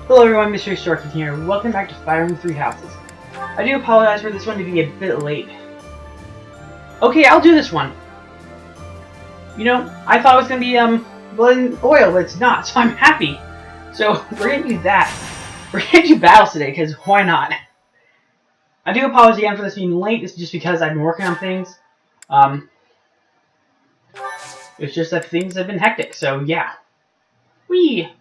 Hello everyone, Mystery Storkin here. Welcome back to Fire Emblem 3 Houses. I do apologize for this one to be a bit late. Okay, I'll do this one. You know, I thought it was going to be, blood and oil, but it's not, so I'm happy. So, we're going to do that. We're going to do battles today, because why not? I do apologize again for this being late. It's just because I've been working on things. It's just that things have been hectic, so yeah. Whee!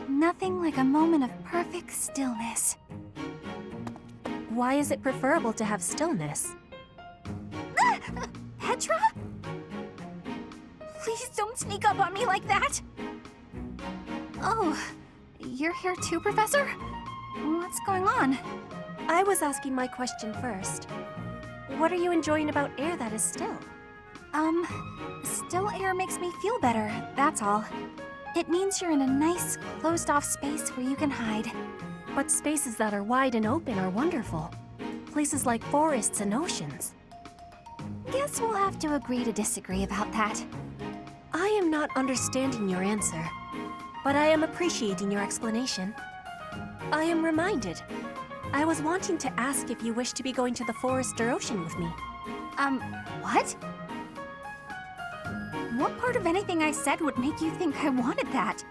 Nothing like a moment of perfect stillness. Why is it preferable to have stillness? Petra? Please don't sneak up on me like that! Oh, you're here too, Professor? What's going on? I was asking my question first. What are you enjoying about air that is still? Still air makes me feel better, that's all. It means you're in a nice, closed-off space where you can hide. But spaces that are wide and open are wonderful. Places like forests and oceans. Guess we'll have to agree to disagree about that. I am not understanding your answer, but I am appreciating your explanation. I am reminded. I was wanting to ask if you wish to be going to the forest or ocean with me. What? What part of anything I said would make you think I wanted that?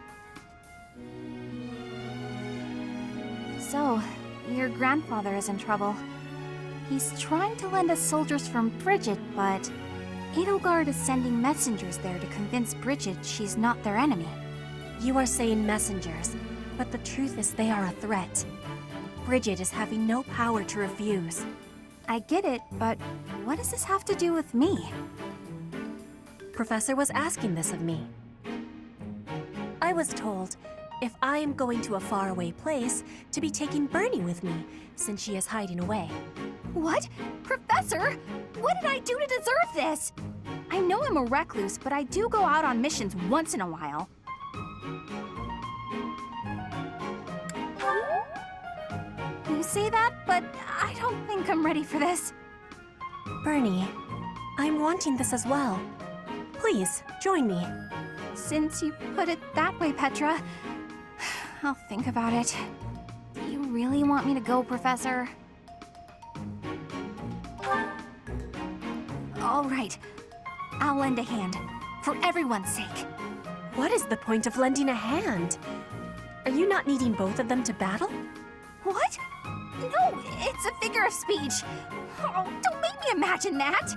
So, your grandfather is in trouble. He's trying to lend us soldiers from Bridget, but Edelgard is sending messengers there to convince Bridget she's not their enemy. You are saying messengers, but the truth is they are a threat. Bridget is having no power to refuse. I get it, but what does this have to do with me? Professor was asking this of me. I was told, if I am going to a faraway place, to be taking Bernie with me, since she is hiding away. What? Professor? What did I do to deserve this? I know I'm a recluse, but I do go out on missions once in a while. You say that, but I don't think I'm ready for this. Bernie, I'm wanting this as well. Please, join me. Since you put it that way, Petra, I'll think about it. Do you really want me to go, Professor? All right. I'll lend a hand. For everyone's sake. What is the point of lending a hand? Are you not needing both of them to battle? What? No, it's a figure of speech. Oh, don't make me imagine that.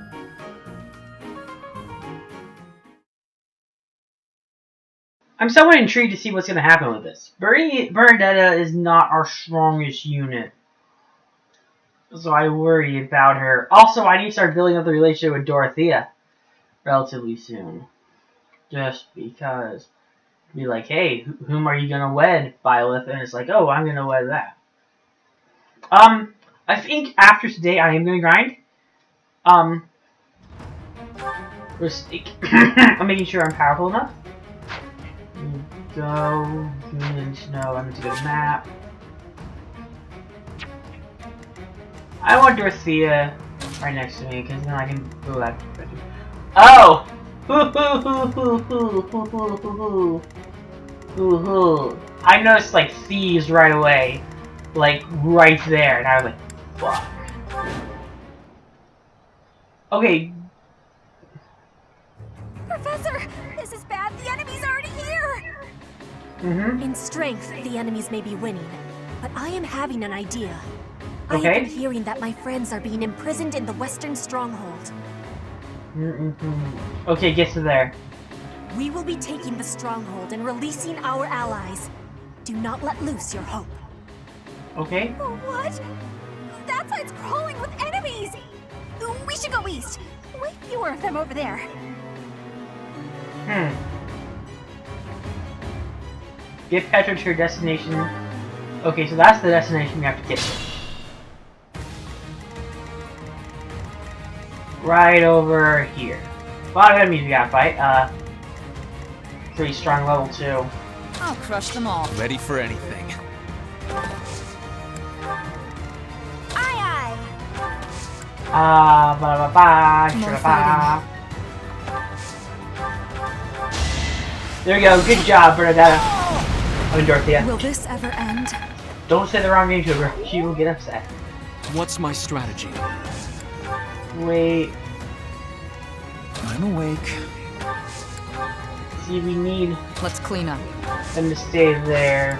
I'm somewhat intrigued to see what's going to happen with this. Bernadetta is not our strongest unit, so I worry about her. Also, I need to start building up the relationship with Dorothea relatively soon. Just because. Be like, hey, whom are you going to wed, Byleth? And it's like, oh, I'm going to wed that. I think after today I am going to grind. I'm making sure I'm powerful enough. Go, Union Snow, I need to get a map. I want Dorothea right next to me, because then I can go that. Oh! I noticed, like, thieves right away. Like, right there, and I was like, fuck. Okay. Professor, this is bad. The enemy's already here. In strength, the enemies may be winning, but I am having an idea. Okay. I have been hearing that my friends are being imprisoned in the Western Stronghold. Okay, get to there. We will be taking the Stronghold and releasing our allies. Do not let loose your hope. Okay. What? That side's crawling with enemies. We should go east. Way fewer of them over there. Get Petra to your destination. Okay, so that's the destination we have to get to. Right over here. A lot of enemies we gotta fight. Pretty strong level 2. I'll crush them all. Ready for anything. Aye, aye. More fighting. There we go. Good job, Bernadetta. I mean, Dorothea. Will this ever end? Don't say the wrong name to her. She will get upset. What's my strategy? Wait. I'm awake. See, we need Let's clean up. them to stay there.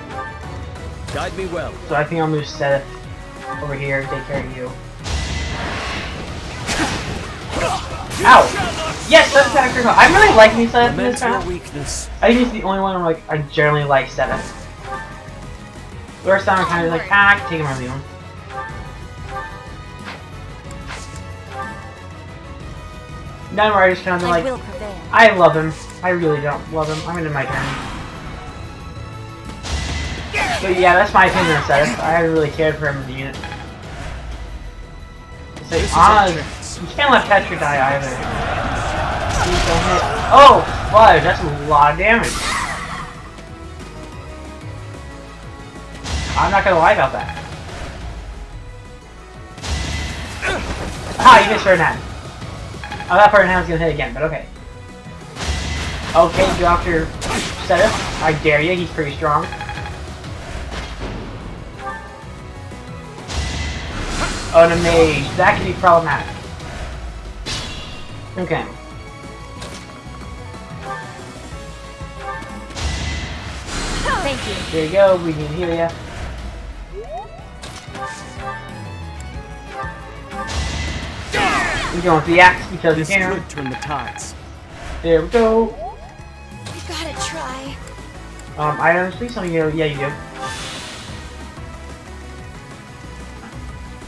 Guide me well. So I think I'll move Seth over here and take care of you. Ow! Yes, Seth's got a critical. I'm really liking Seth in this Lament your round. weakness. I think he's the only one I'm I generally like Seth. The rest of them are kind of like, I can take him or leave him. None where I just kind of like, will prevail. I love him. I really don't love him. I'm into my turn. But yeah, that's my opinion on Seth. I haven't really cared for him in the unit. It's like, This is our honest, chance. you can't let Petra die either. Please don't hit. Oh, fudge, that's a lot of damage. I'm not gonna lie about that. Ah, you missed Ferdinand. I thought Ferdinand was gonna hit again, but okay. Okay, Dr. Setup, I dare you, he's pretty strong. Oh, and a mage. That could be problematic. Okay. Thank you. There you go, we can heal ya. We're going with the axe because we This can. could turn the tides. There we go. You gotta try. Items, please tell me you. Yeah, you do.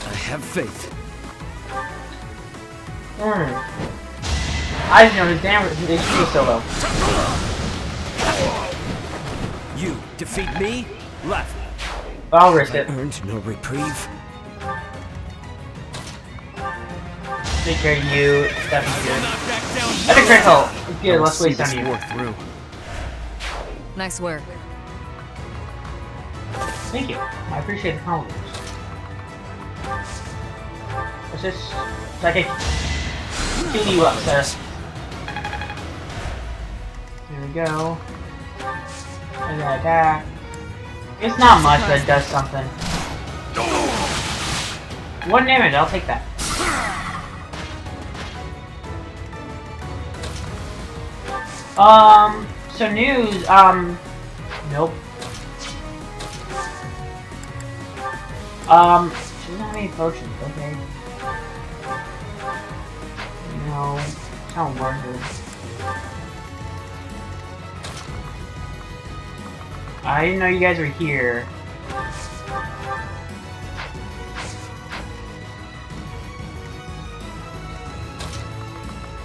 I have faith. I didn't know his damage. His HP was so low. You defeat me? Left. I'll risk it. Earned no reprieve. Take care of you. That's good. That's a critical. It's good. Let's waste on you. War through. Nice work. Thank you. I appreciate the compliments. What's this? So I can heal you up, Seth. There we go. And then attack. It's not much, but it does something. 1 damage, I'll take that. So news, nope. She doesn't have any potions, okay. No, it's not worth it. I didn't know you guys were here.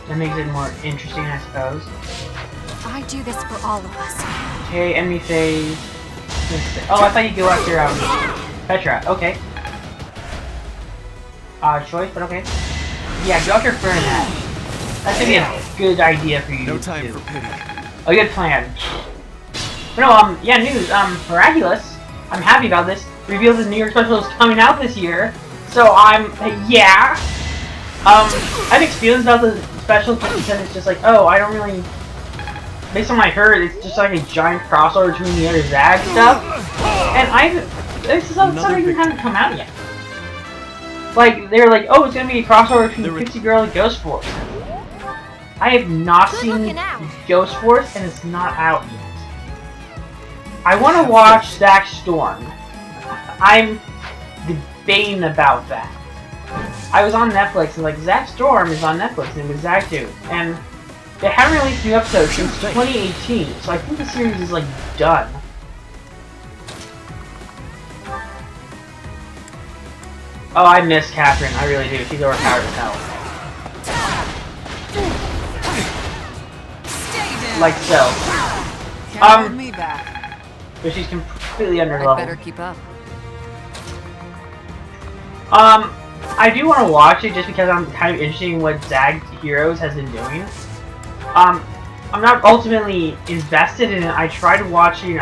That makes it more interesting, I suppose. I do this for all of us. Okay, enemy phase. Oh, I thought you'd go after Petra. Okay. Odd choice, but okay. Yeah, go after Ferdinand. That's gonna be a good idea for you. No to time do. for pity. A good plan. But no, yeah, news. Miraculous. I'm happy about this. Revealed the New York special is coming out this year. So yeah. I have mixed feelings about the special because it's just like, oh, I don't really. Based on what I heard, it's just like a giant crossover between the other Zag stuff. And this is something that hasn't come out yet. Like, they're like, oh, it's gonna be a crossover between Pixie Girl and Ghost Force. I have not seen Ghost Force, and it's not out yet. I want to watch Zack Storm. I'm debating about that. I was on Netflix, and like, Zack Storm is on Netflix, and it was Zack 2. And they haven't released new episodes since 2018, so I think the series is like done. Oh, I miss Catherine. I really do. She's overpowered as hell. Like so. Me back. But she's completely under I level. better keep up. I do want to watch it just because I'm kind of interested in what Zag Heroes has been doing. I'm not ultimately invested in it. I tried watching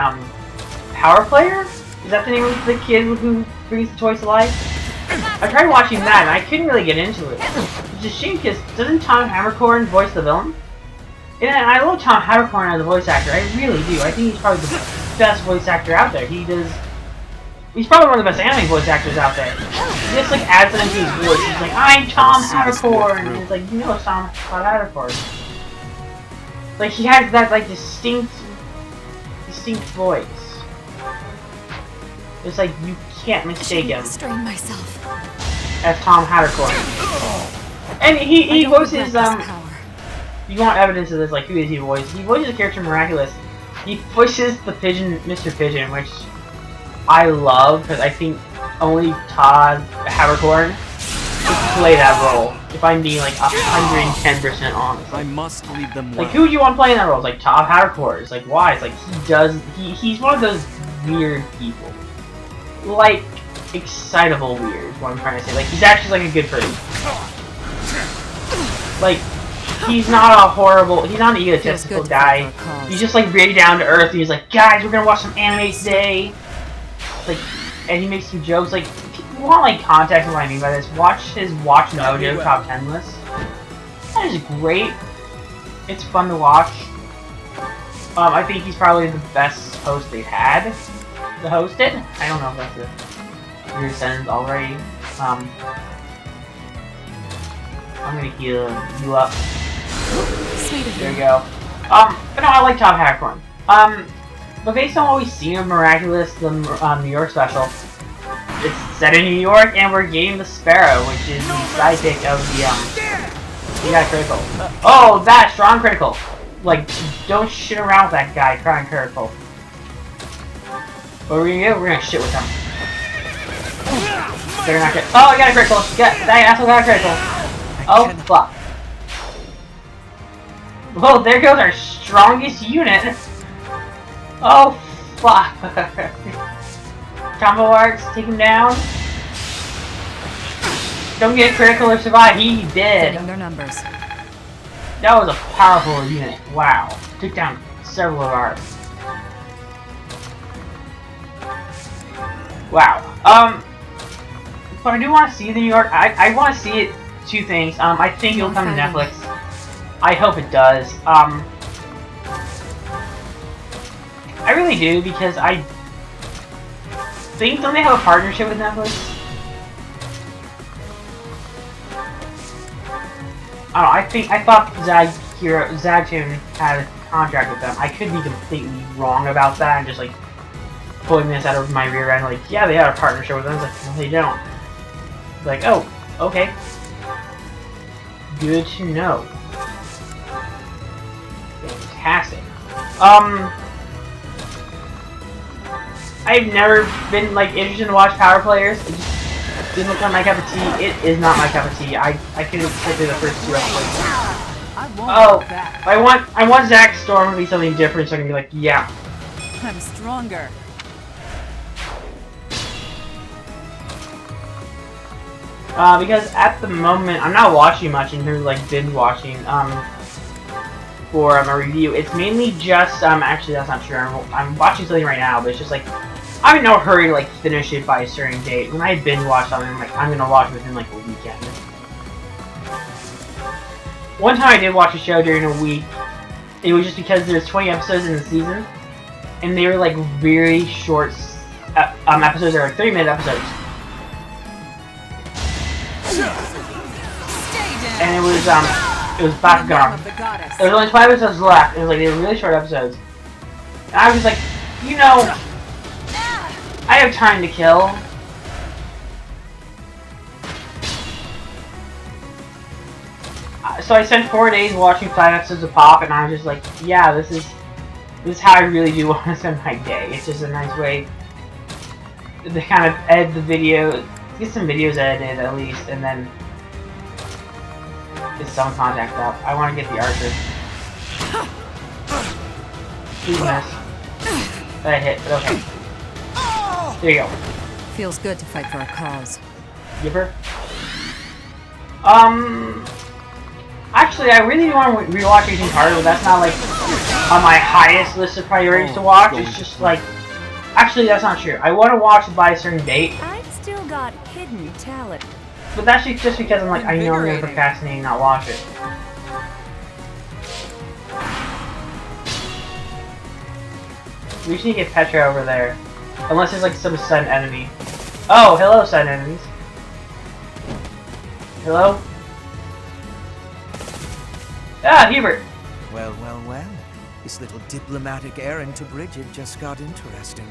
Power Player. Is that the name of the kid who brings the toys to life? I tried watching that and I couldn't really get into it. It's a shame because doesn't Tom Havercorn voice the villain? And I love Tom Havercorn as a voice actor. I really do. I think he's probably the best voice actor out there. He's probably one of the best anime voice actors out there. He just like adds it into his voice. He's like, I'm Tom Havercorn, and he's like, you know it's Tom Havercorn. Like he has that like distinct voice. It's like you can't mistake him Strain myself. as Tom Havercorn. And he voices you want evidence of this, like who does he voice? He voices the character Miraculous. He voices the Pigeon, Mr. Pigeon, which I love because I think only Todd Havercorn could play that role. If I'm being like 110% honest. I must leave them well. Like who would you want playing that role? It's like Todd Havercorn. It's like why? It's like he's one of those weird people. Like excitable weird is what I'm trying to say. Like he's actually like a good person. Like he's not a horrible, he's not an egotistical guy. He's just like really down to earth. He's like, guys, we're gonna watch some anime today. Like, and he makes some jokes. Like, if you want like context of what I mean by this, watch his Watch Mojo top 10 list. That is great. It's fun to watch. I think he's probably the best host they've had to host it. I don't know if that's a weird sentence already. I'm gonna heal you up. Sweet of There you go. But no, I like Tom Havercorn. But based on what we've seen of Miraculous, the New York special, it's set in New York, and we're getting the Sparrow, which is the sidekick of the he got critical. Oh, that strong critical. Like, don't shit around with that guy trying critical. What are we gonna do? We're gonna shit with him. They're not critical. Oh, I got a critical. That asshole got a critical. Oh, fuck. Well, there goes our strongest unit. Oh, fuck. Combo arts, take him down. Don't get critical or survive. He did. Getting their numbers. That was a powerful unit. Wow. Took down several of ours. Wow. But I do want to see the New York. I want to see it. Two things. I think it'll come to Netflix. I hope it does. I really do because I think don't they have a partnership with Netflix? I don't know. I thought Zagtoon had a contract with them. I could be completely wrong about that and just like pulling this out of my rear end. Like, yeah, they had a partnership with them. I was like, no, they don't. Like, oh, okay. Good to know. Fantastic. I've never been like interested in watch Power Players. It just didn't look like my cup of tea. It is not my cup of tea. I couldn't sit through the first 2 episodes. Oh, I want Zack Storm to be something different, so I can be like, yeah. I'm stronger. Because at the moment, I'm not watching much in here, like, binge watching, for a review. It's mainly just, actually that's not true, I'm watching something right now, but it's just like, I'm in no hurry to, like, finish it by a certain date. When I binge watch something, I'm like, I'm gonna watch it within, like, a weekend. One time I did watch a show during a week, it was just because there's 20 episodes in the season, and they were, like, very short, episodes, or 30-minute episodes. And it was Bakugan. There was only 5 episodes left. It was like they were really short episodes. And I was like, you know, I have time to kill. So I spent 4 days watching 5 episodes of Pop, and I was just like, yeah, this is how I really do want to spend my day. It's just a nice way to kind of edit the video, get some videos edited at least, and then get some contact up. I want to get the archer. Please miss. That hit, but okay. There you go. Feels good to fight for a cause. Gipper. Actually, I really want to rewatch Agent Carter, but that's not like on my highest list of priorities to watch. It's just like, actually, that's not true. I want to watch it by a certain date. I'd still got hidden talent. But that's just because I'm like, I know I'm gonna Invigorating. procrastinate and not watch it. We just need to get Petra over there. Unless there's like some sudden enemy. Oh, hello, sudden enemies. Hello? Ah, Hubert! Well, well, well. This little diplomatic errand to Bridget just got interesting.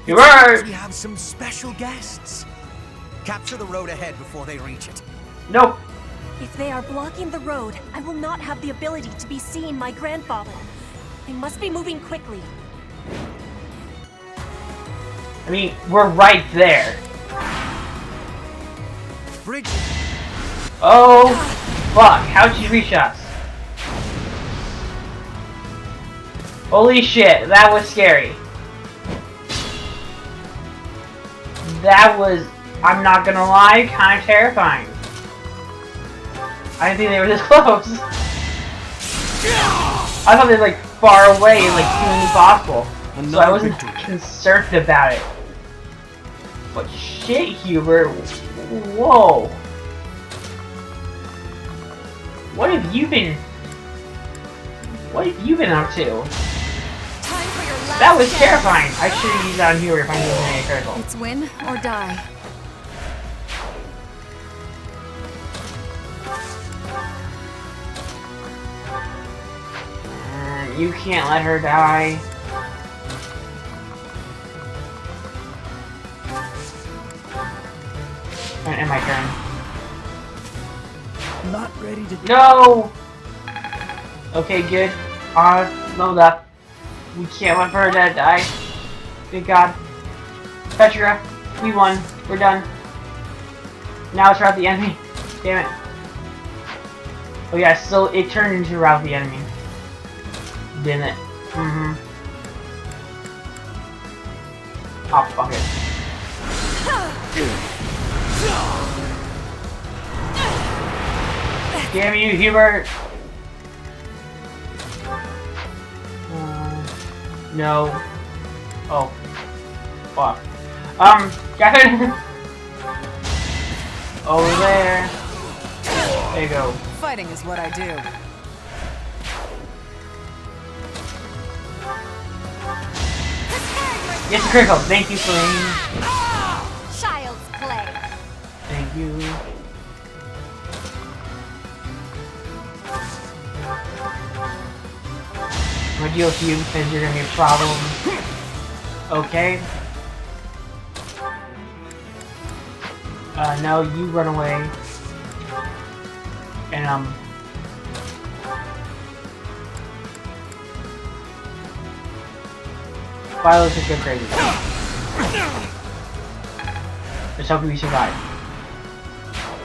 Hubert! We have some special guests. Capture the road ahead before they reach it. Nope. If they are blocking the road, I will not have the ability to be seeing my grandfather. I must be moving quickly. I mean, we're right there. Bridget! Oh, fuck. How'd you reach us? Holy shit, that was scary. That was, I'm not gonna lie, kind of terrifying. I didn't think they were this close. I thought they were like far away and like humanly possible. So I wasn't concerned about it. But shit, Hubert. Whoa. What have you been up to? That was terrifying. I should have used that on Hubert if I'm using a critical. It's win or die. You can't let her die. And my turn. Not ready to... No! Okay, good. Load up. We can't let her die. Good God. Petra, we won. We're done. Now it's rout the enemy. Damn it. Oh yeah, so it turned into rout the enemy. Didn't it? Mm-hmm. Oh, fuck it. Damn you, Hubert! No. Oh. Fuck. Catherine! Over there. There you go. Fighting is what I do. Yes, critical. Thank you, Celine. Child's play. Thank you. I'm gonna deal with you because you're gonna be a problem. Okay. No, you run away. And, Violet's just go crazy. Let's hope we survive.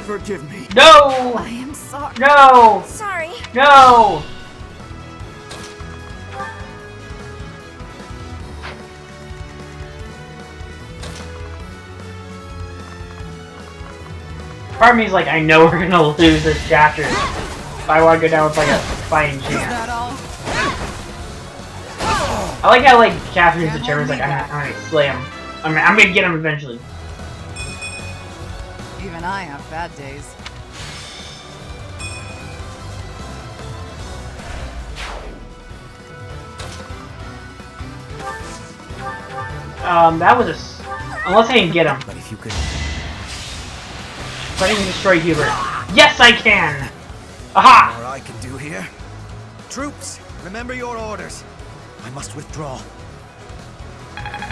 Forgive me. No! I am sorry. No! Sorry. No! Part of me is like, I know we're gonna lose this chapter. But I want to go down with like a fighting Is chance. that all? I like how like Catherine's determined like I'm gonna slay him. I'm gonna get him eventually. Even I have bad days. That was unless I can get him. But if you could... If I can destroy Hubert. Yes, I can! Aha! More I can do here. Troops, remember your orders. I must withdraw.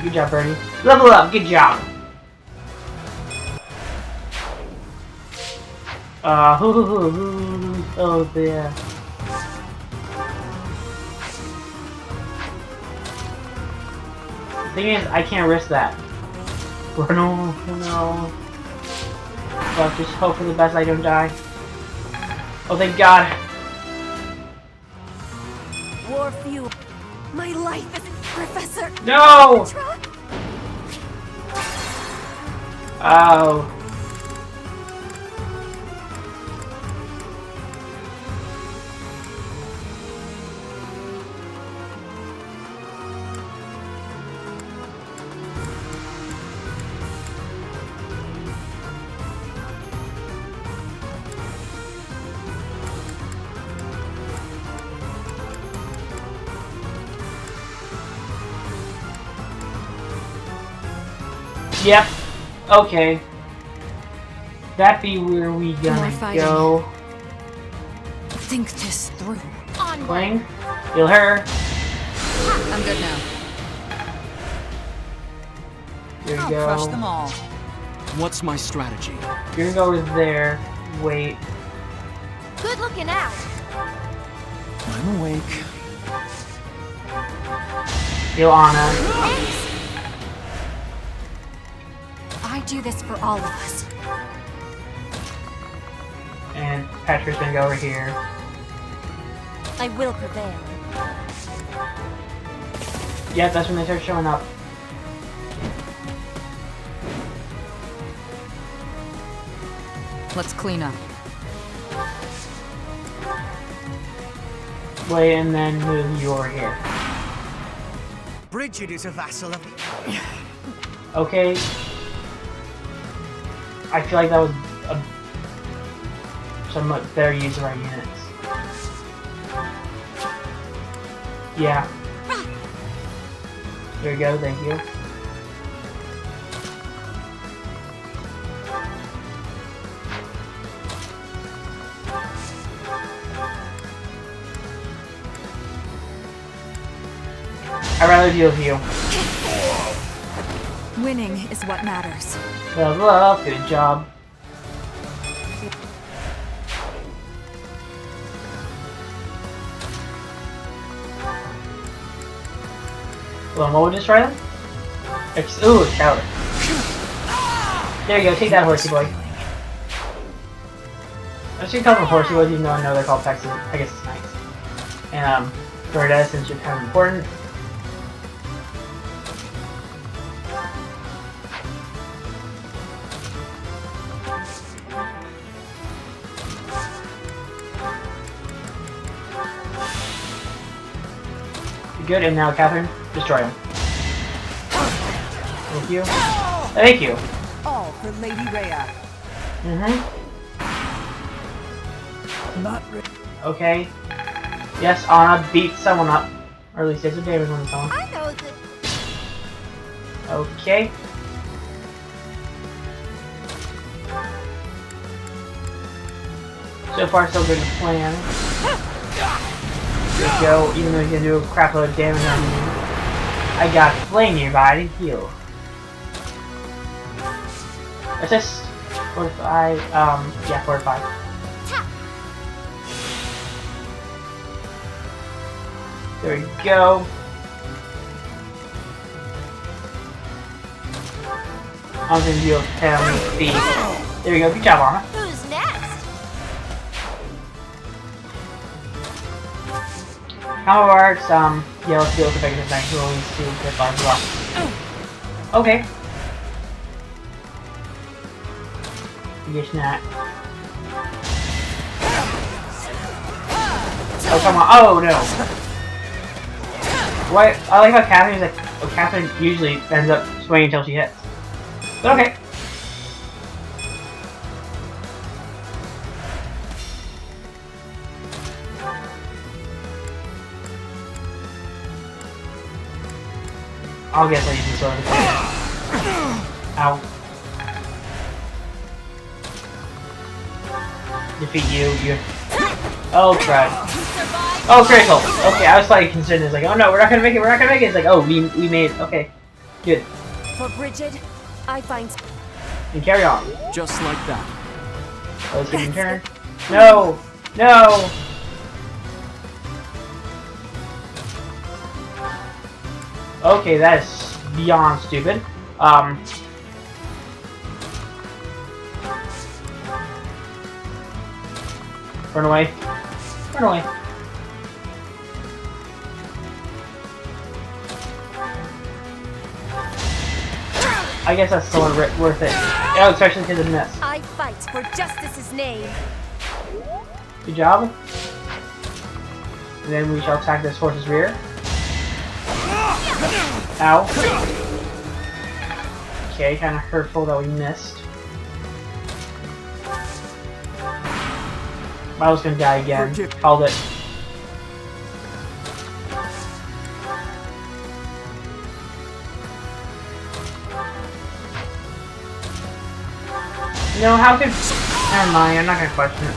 Good job, Bernie. Level up, good job. Oh, yeah. Thing is, I can't risk that. No, no. But just hope for the best I don't die. Oh, thank God. War fuel. My life is Professor. No! Petra? Oh. Yep. Okay. That be where we gonna go. Think this through. Cling. Heal her. I'm good now. Here we I'll go. crush them all. What's my strategy? You're gonna go over there. Wait. Good looking out. I'm awake. Heal Anna. I do this for all of us. And Patrick's gonna go over here. I will prevail. Yeah, that's when they start showing up. Let's clean up. Wait, and then move you over here. Bridget is a vassal of the... Okay. I feel like that was a somewhat better use of our units. Yeah. There you go, thank you. I'd rather deal with you. Winning is what matters. Level up, good job. Well, what would destroy them? Ooh, shower. There you go, take that, horsey boy. I should call them horsey boys, even though I know they're called Texas. I guess it's nice. And, for that, since you're kind of important. Good, and now Catherine, destroy him. Thank you. Thank you. All for Lady Rhea. Not ready. Okay. Yes, Anna beats someone up. Or at least takes a damage on someone. I know that. Okay. So far, so good a plan. There you go, even though he's gonna do a crap load of damage on me. I got flame nearby to heal. Assist. 45, yeah, 45. There we go. I was gonna deal with him, thief. There we go, good job, Anna. Who's next? How it works, yeah, let's deal with the biggest thing. Who always do good as well. Okay. Get that. Oh, come on. Oh, no. What? I like how Catherine's like, oh, Catherine usually ends up swinging until she hits. But okay. I'll guess I use the sword. Ow. Defeat you. Oh, crap. Oh, critical. Okay, I was slightly concerned. It's like, oh no, we're not gonna make it. It's like, oh, we made it. Okay, good. For Bridget, I find... And carry on. Just like that. Oh, let's get in turn. No! No! Okay, that is beyond stupid. Run away. Run away. I guess that's still worth it. Oh, especially because of this. I fight for justice's name. Good job. And then we shall attack this horse's rear. Ow. Okay, kind of hurtful that we missed. I was gonna die again. Called it. know, how could... Never mind, I'm not gonna question it.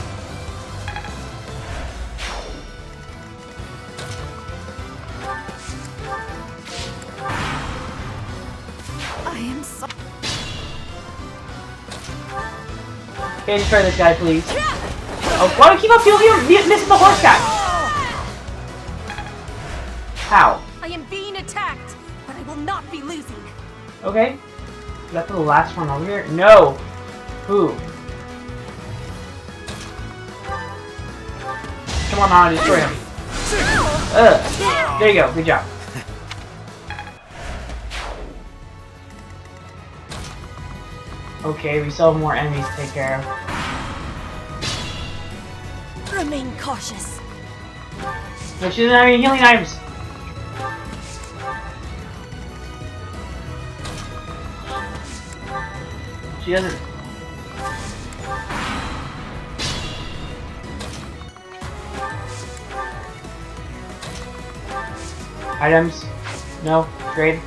I am so... Okay, destroy this guy, please. Oh, why do you keep on missing the horse guy? How? I am being attacked, but I will not be losing. Okay. Is that the last one over here? No! Who? Come on, Nana, destroy him. Ugh. There you go, good job. Okay, we still have more enemies to take care of. Remain cautious. No, she doesn't have any healing items. She doesn't. Items? No. Trade.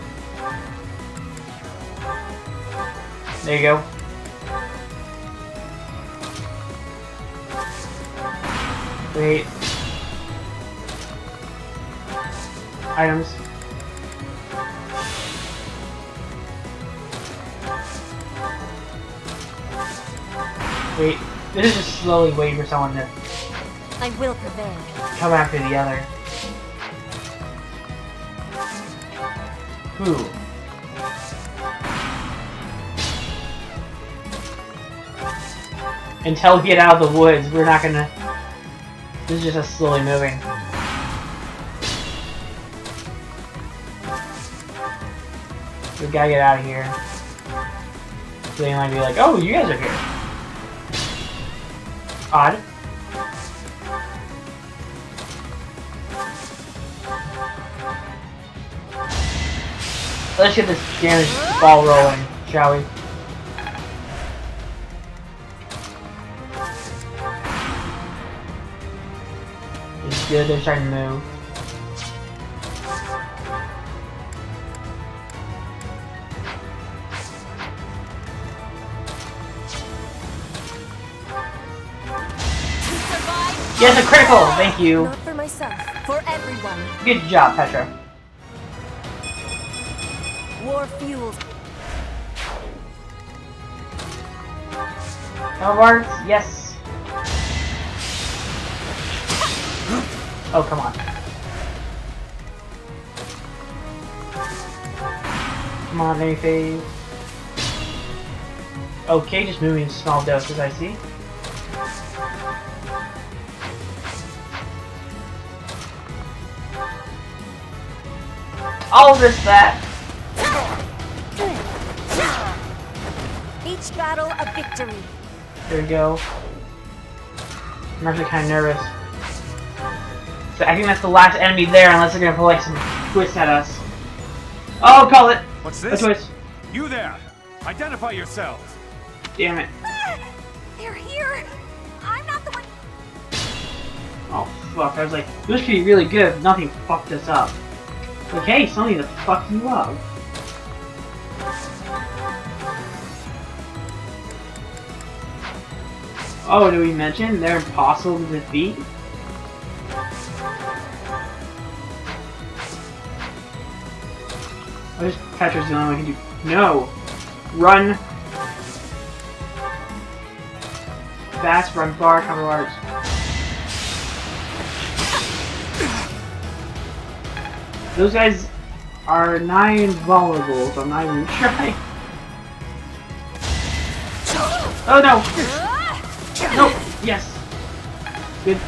There you go. Wait. Items. Wait. This is just slowly waiting for someone to I will prevail. come after the other. Who? Until we get out of the woods, we're not gonna... This is just us slowly moving. We gotta get out of here. So they might be like, oh, you guys are here. Odd. Let's get this damage ball rolling, shall we? It's good, they're starting to move. Yes, a critical! Thank you. Not for myself, for everyone. Good job, Petra. War fuels. Counterparts? Yes. Oh, come on. Come on, any phase. Okay, just moving in small doses, I see. I'll risk that. Each battle a victory. There we go. I'm actually kind of nervous. So I think that's the last enemy there, unless they're gonna pull like some twist at us. Oh, call it. What's A this? twist. You there! Identify yourselves! Damn it. They're here. I'm not the one. Oh fuck. I was like, this could be really good if nothing fucked us up. Like, hey, something to fuck you up. Oh, did we mention they're impossible to defeat? I just Petra's the only one we can do. No! Run! Fast, run far, cover arts. Those guys are nigh invulnerable, so I'm not even trying. Oh no! No! Yes! Good.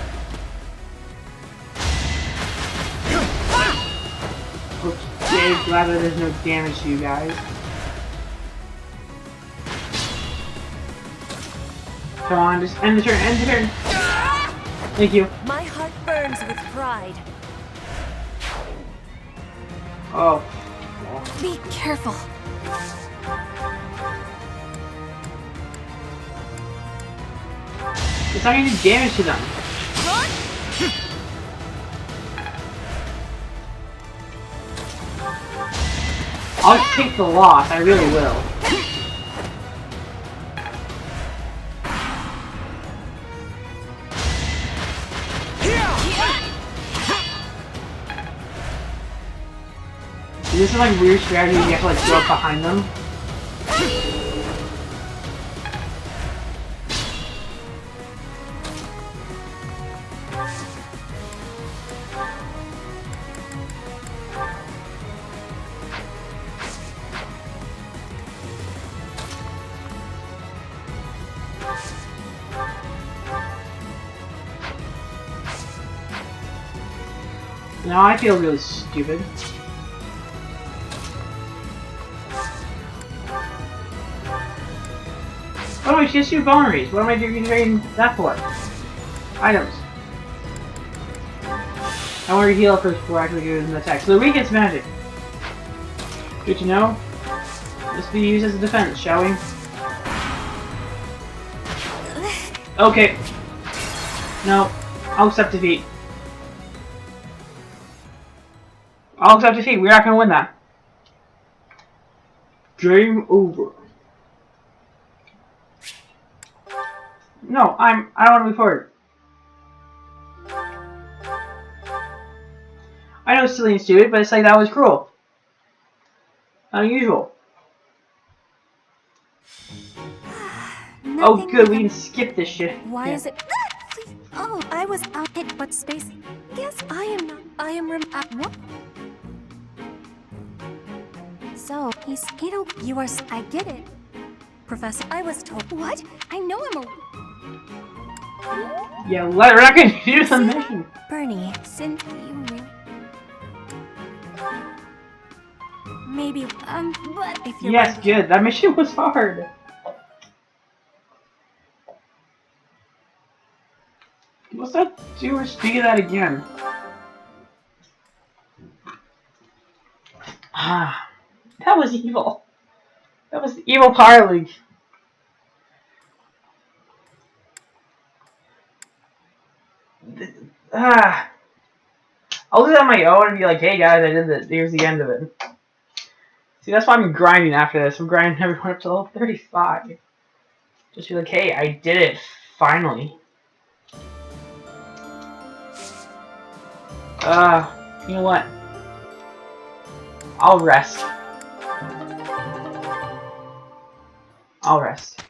Okay, glad that there's no damage to you guys. Come on, just end the turn, end the turn! Thank you. My heart burns with pride. Oh. Be careful. It's not gonna do damage to them. I'll take the loss, I really will. This is like weird strategy. You have to like go up behind them. Now I feel really stupid. Oh, it's just 2 bonaries. What am I doing that for? Items. I want to heal first before actually doing an attack. So the weakens magic. Good to know. This will be used as a defense, shall we? Okay. No. I'll accept defeat. I'll accept defeat. We're not gonna win that. Game over. No, I don't want to move forward. I know it's silly and stupid, but it's like that was cruel. Unusual. Oh good, we can skip this shit. Why is it? Oh, I was out at what space? Guess I am not. I am what? So, he's Beetle. You are. I get it, Professor. I was told. What? I know I'm a... Yeah, we're not gonna do the mission. Bernie, Since you really... maybe. But... If you're Yes, good. That mission was hard. What's that do or speak of that again? Ah, that was evil. That was the evil Paralogue. I'll do that on my own and be like, hey guys, I did this. Here's the end of it. See, that's why I'm grinding after this. I'm grinding everyone up to level 35. Just be like, hey, I did it. Finally. You know what? I'll rest. I'll rest.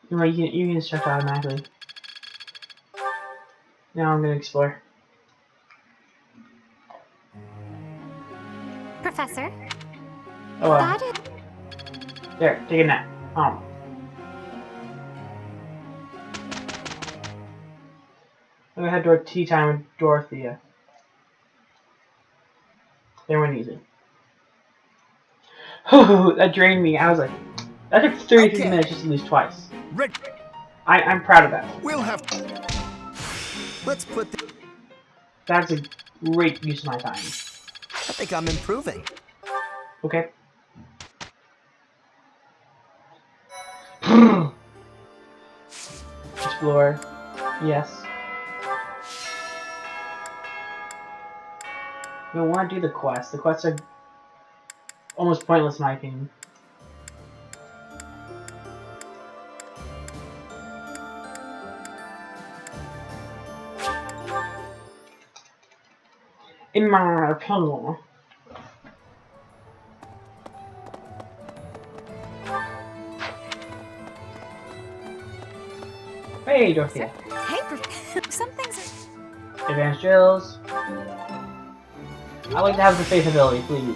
You know, you can start automatically. Now I'm gonna explore. Professor? Oh well. That is... There, take a nap. I'm gonna head to tea time with Dorothea. Everyone needs it. That drained me. I was like, that took 33 minutes just to lose twice. I'm proud of that. We'll have to... Let's put the... That's a great use of my time. I think I'm improving. Okay. Explore. Yes. We don't want to do the quests. The quests are almost pointless in my opinion. In my opinion. Hey, Dorothea. Hey, something's... Advanced drills. I like to have the faith ability, please.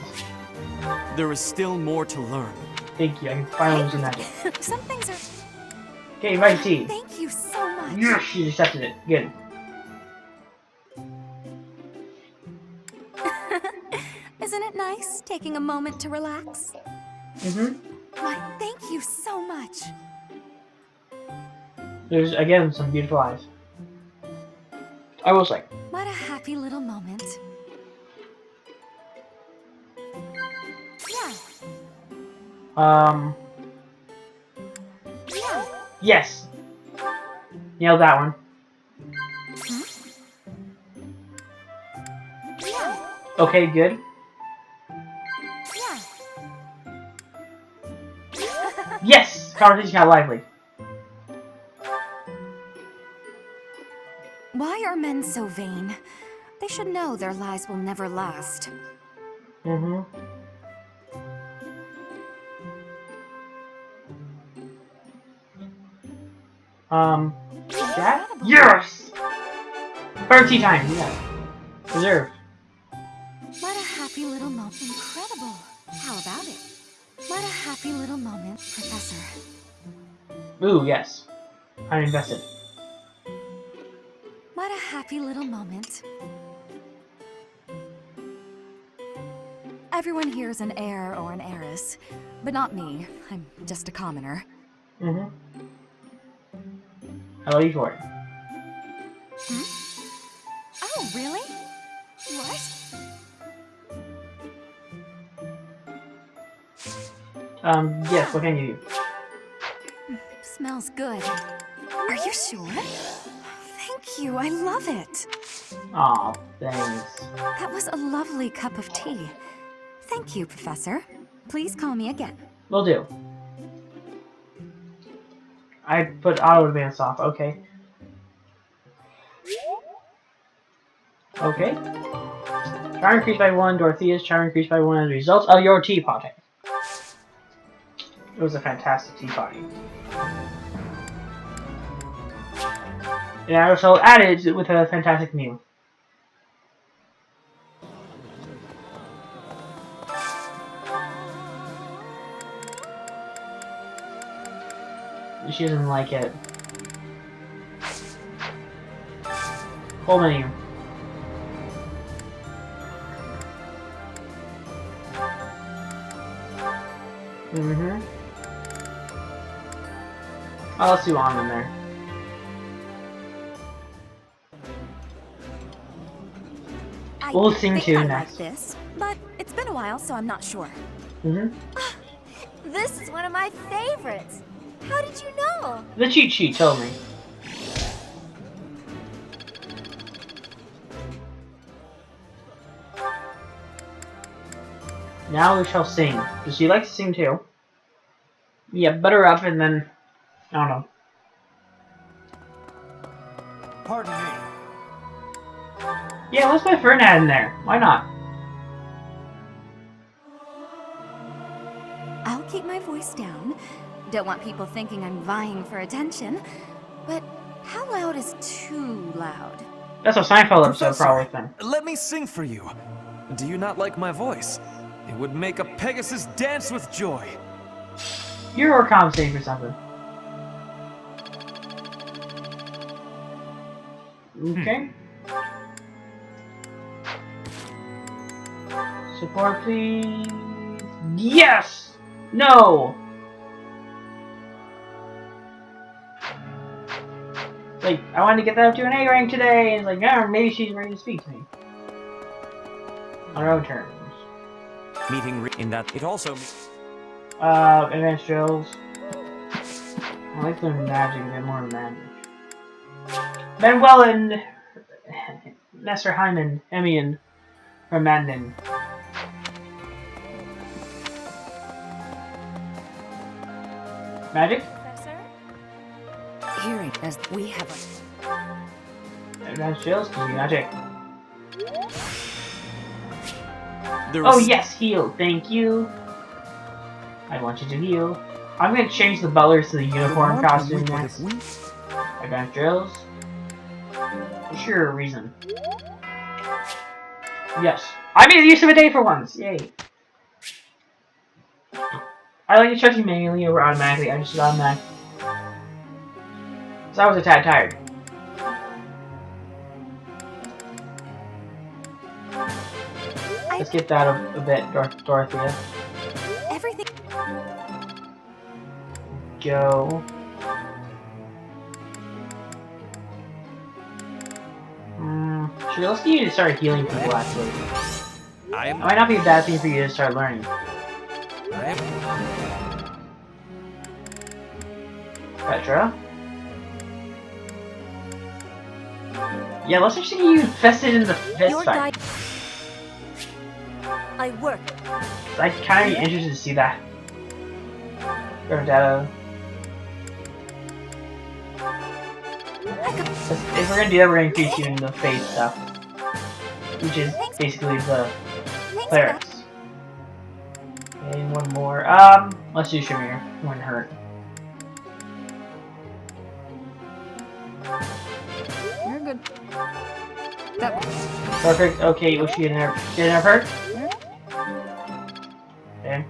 There is still more to learn. Thank you. I can finally use the magic. Some things are... Okay, invite tea. Thank you so much. Yes, she accepted it. Good. Isn't it nice taking a moment to relax? Mm-hmm. Why, thank you so much. There's, again, some beautiful eyes. I will say. What a happy little moment. Yeah. Yeah. Yes! Nailed that one. Yeah. Okay, good. Yeah. Yes! Conversation got lively. Why are men so vain? They should know their lives will never last. Mm-hmm. That? Yes! Party time, yeah. Reserve. What a happy little moment. Incredible. How about it? What a happy little moment, Professor. Ooh, yes. I'm invested. What a happy little moment. Everyone here is an heir or an heiress, but not me. I'm just a commoner. Mm-hmm. I love you for it. Oh, really? What? Yes, what can you do? Smells good. Are you sure? Thank you, I love it. Aw, thanks. That was a lovely cup of tea. Thank you, Professor. Please call me again. Will do. I put auto advance off, okay. Okay. Charm increased by 1, Dorothea's charm increased by 1 as a result of your tea party. It was a fantastic tea party. And I also added with a fantastic meal. She doesn't like it. Whole menu. Mm-hmm. Oh, let's do on in there. We'll sing too next. Like this, but it's been a while, so I'm not sure. Mm-hmm. This is one of my favorites. How did you know? The cheat sheet told me. Now we shall sing. Does she like to sing too? Yeah, butter up and then... I don't know. Pardon me. Yeah, let's put Fernand in there. Why not? I'll keep my voice down. Don't want people thinking I'm vying for attention. But how loud is too loud? That's a Seinfeld episode Professor, probably then. let me sing for you. Do you not like my voice? It would make a Pegasus dance with joy. You're compensating for something. Okay. Support, please. Yes! No! Like, I wanted to get that up to an A rank today, and it's like, no, maybe she's ready to speak to me. On her own terms. Meeting in that it also Advanced drills. I like the magic, they're more magic. Manuel and Nestor Hyman, Emian, or Mandan. Magic? Professor? Hearing as we have Advanced drills, magic. there Oh was yes, heal, thank you. I want you to heal. I'm gonna change the butlers to the uniform costume next. Advanced drills. For sure reason. Yes. I made use of a day for once! Yay. I like instructing manually over automatically. I just did automatic. So I was a tad tired. Let's get that a bit, Dorothea. everything. Go. Sure, let's get you to start healing people, actually. It might not be a bad thing for you to start learning. Petra? Yeah, let's actually get you invested in the fist Your fight. I work. I'm kind of interested to see that. Or data. If we're gonna do that, we're gonna increase you in the face stuff. Which is basically the clerics. one more. Let's do Shamir. Wouldn't hurt. You're good. That Perfect. Okay, was she in there? Did it hurt? Okay.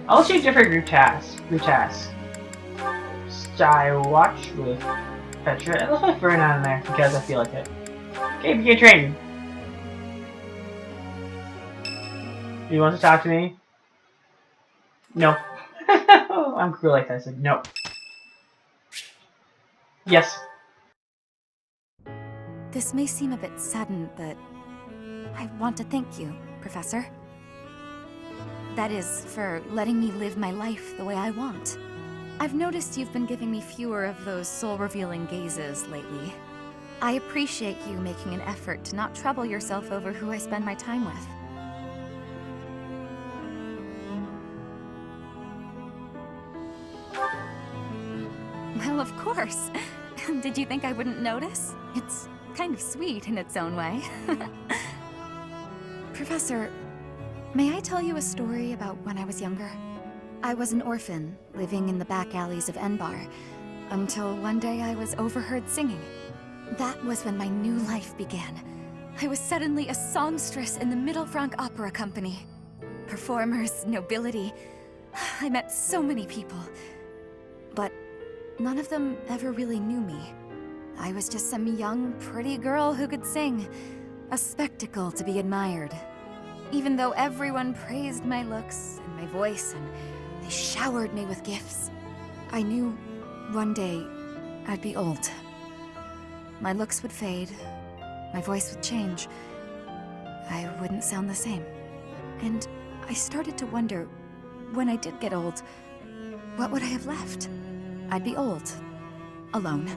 I'll choose different group tasks. Style watch with Petra. And let's put Fern in there because I feel like it. Okay, begin training. Do you want to talk to me? No. I'm cruel like that. I said no. Yes. This may seem a bit sudden, but I want to thank you, Professor. That is, for letting me live my life the way I want. I've noticed you've been giving me fewer of those soul-revealing gazes lately. I appreciate you making an effort to not trouble yourself over who I spend my time with. Well, of course. Did you think I wouldn't notice? It's kind of sweet in its own way. Professor, may I tell you a story about when I was younger? I was an orphan, living in the back alleys of Enbar, until one day I was overheard singing. That was when my new life began. I was suddenly a songstress in the Middle Franc Opera Company. Performers, nobility. I met so many people. But none of them ever really knew me. I was just some young, pretty girl who could sing. A spectacle to be admired. Even though everyone praised my looks and my voice and they showered me with gifts, I knew one day I'd be old. My looks would fade, my voice would change. I wouldn't sound the same. And I started to wonder, when I did get old, what would I have left? I'd be old, alone,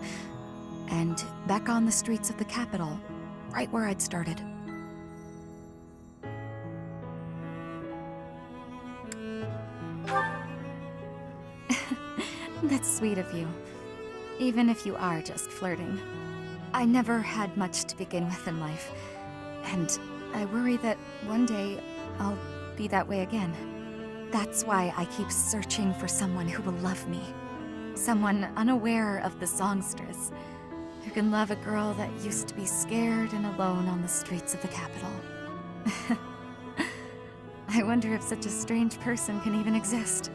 and back on the streets of the capital, right where I'd started. That's sweet of you, even if you are just flirting. I never had much to begin with in life, and I worry that one day I'll be that way again. That's why I keep searching for someone who will love me. Someone unaware of the songstress, who can love a girl that used to be scared and alone on the streets of the capital. I wonder if such a strange person can even exist.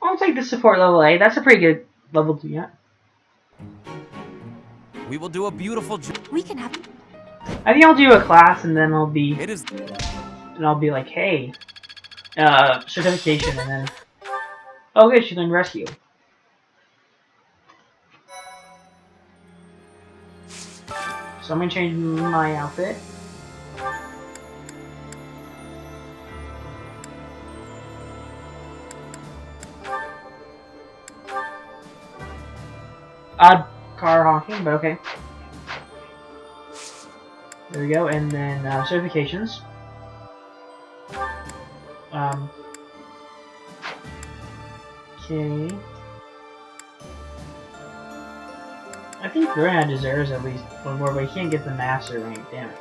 I'll take the support level A. That's a pretty good level to get. We will do a beautiful job. We can have... I think I'll do a class and then I'll be It like, hey, certification, and then oh good, she learned rescue. So I'm gonna change my outfit. Odd car honking, but okay. There we go, and then certifications. Okay. I think Grant deserves at least one more, but he can't get the master rank. Damn it.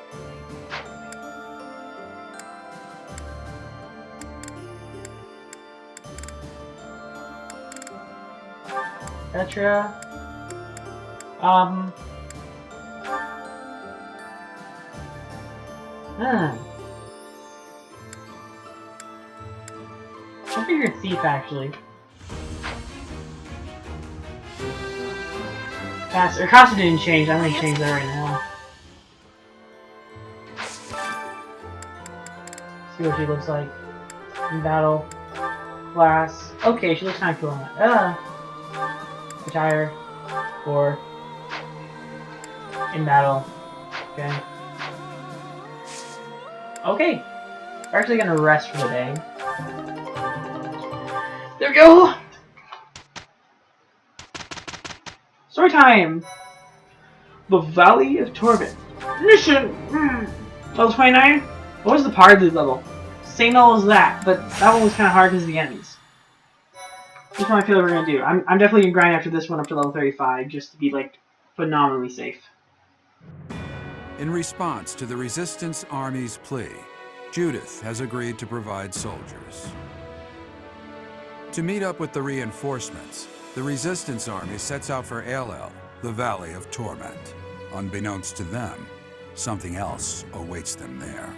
Petra. I figured thief actually. Her costume didn't change. I'm gonna change that right now. See what she looks like in battle. Class. Okay, she looks kind of cool in that. Retire. Or in battle. Okay. Okay. We're actually gonna rest for the day. There we go! Story time! The Valley of Torment. Mission! Level 29? What was the Paralogue level? Same level as that, but that one was kind of hard because of the enemies. This one I feel like we're gonna do. I'm definitely gonna grind after this one up to level 35 just to be like phenomenally safe. In response to the Resistance Army's plea, Judith has agreed to provide soldiers. To meet up with the reinforcements, the Resistance Army sets out for Aelel, the Valley of Torment. Unbeknownst to them, something else awaits them there.